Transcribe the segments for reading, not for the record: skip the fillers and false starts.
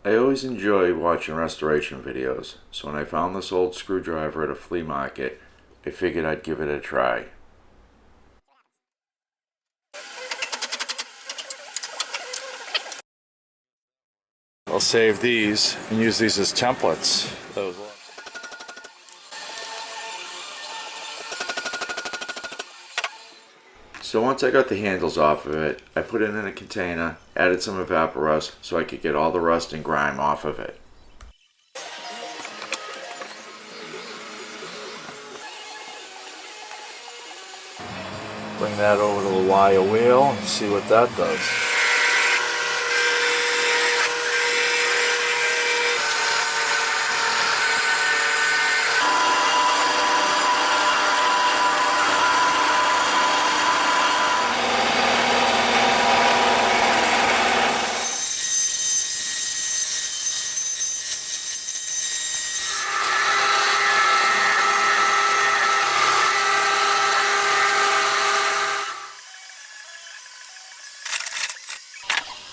I always enjoy watching restoration videos, so when I found this old screwdriver at a flea market, I figured I'd give it a try. I'll save these and use these as templates. So once I got the handles off of it, I put it in a container, added some evaporust so I could get all the rust and grime off of it. Bring that over to the wire wheel and see what that does.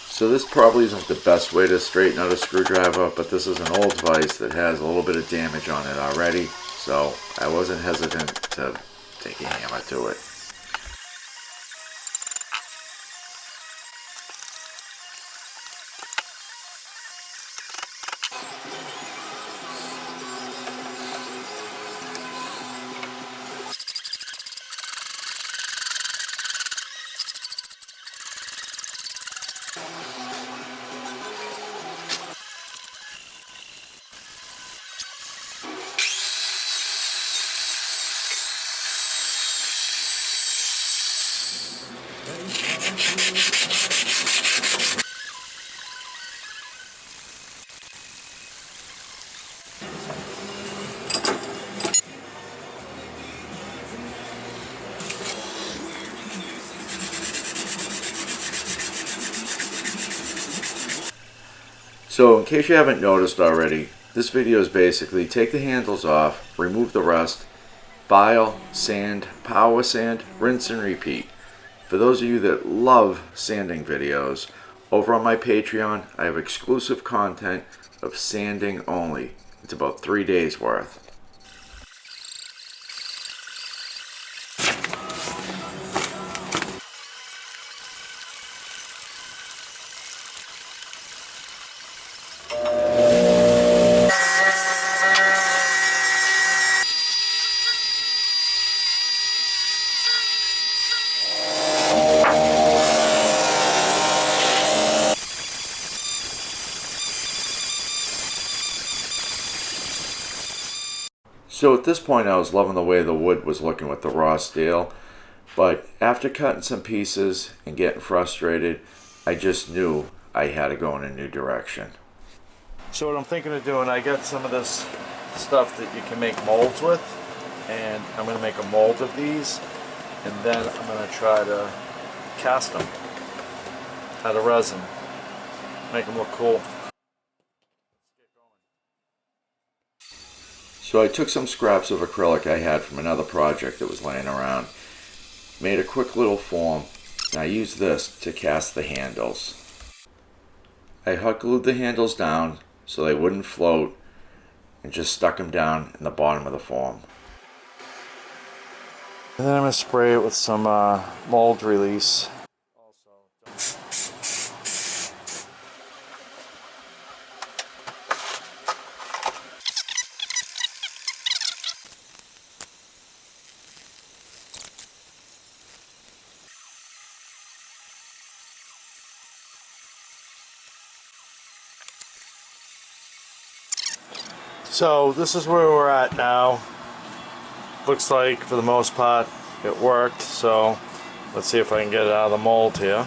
So this probably isn't the best way to straighten out a screwdriver, but this is an old vise that has a little bit of damage on it already, so I wasn't hesitant to take a hammer to it. So in case you haven't noticed already, this video is basically take the handles off, remove the rust, file, sand, power sand, rinse and repeat. For those of you that love sanding videos, over on my Patreon I have exclusive content of sanding only. It's about 3 days worth. So at this point I was loving the way the wood was looking with the raw steel, but after cutting some pieces and getting frustrated, I just knew I had to go in a new direction. So what I'm thinking of doing, I got some of this stuff that you can make molds with, and I'm going to make a mold of these, and then I'm going to try to cast them out of resin, make them look cool. So I took some scraps of acrylic I had from another project that was laying around, made a quick little form, and I used this to cast the handles. I hot glued the handles down so they wouldn't float and just stuck them down in the bottom of the form. And then I'm going to spray it with some mold release. So this is where we're at now. Looks like for the most part it worked, so let's see if I can get it out of the mold here.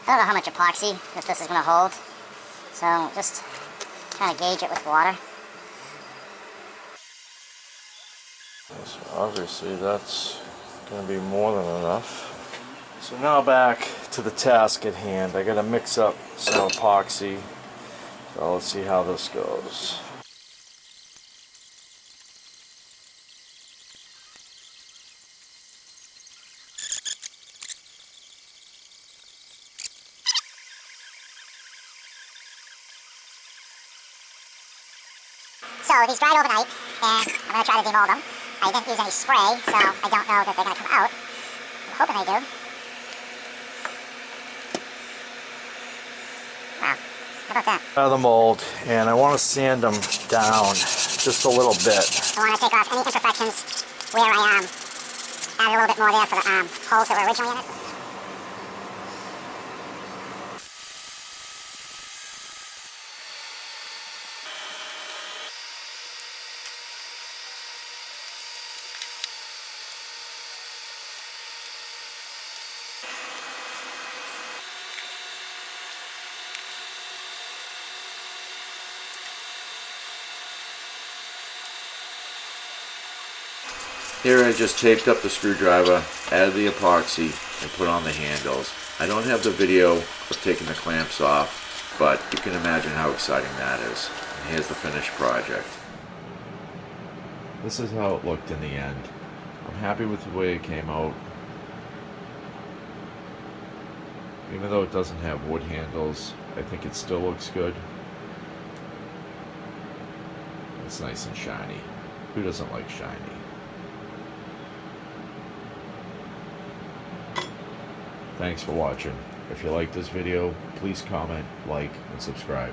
I don't know how much epoxy that this is going to hold, so just kind of gauge it with water. So obviously that's going to be more than enough. So now back to the task at hand. I got to mix up some epoxy. So let's see how this goes. So these dried overnight, and I'm going to try to demold them. I didn't use any spray, so I don't know that they're going to come out. I'm hoping they do. Wow, how about that? Out of the mold, and I want to sand them down just a little bit. I want to take off any imperfections where I added a little bit more there for the holes that were originally in it. Here I just taped up the screwdriver, added the epoxy, and put on the handles. I don't have the video of taking the clamps off, but you can imagine how exciting that is. And here's the finished project. This is how it looked in the end. I'm happy with the way it came out. Even though it doesn't have wood handles, I think it still looks good. It's nice and shiny. Who doesn't like shiny? Thanks for watching. If you like this video, please comment, like, and subscribe.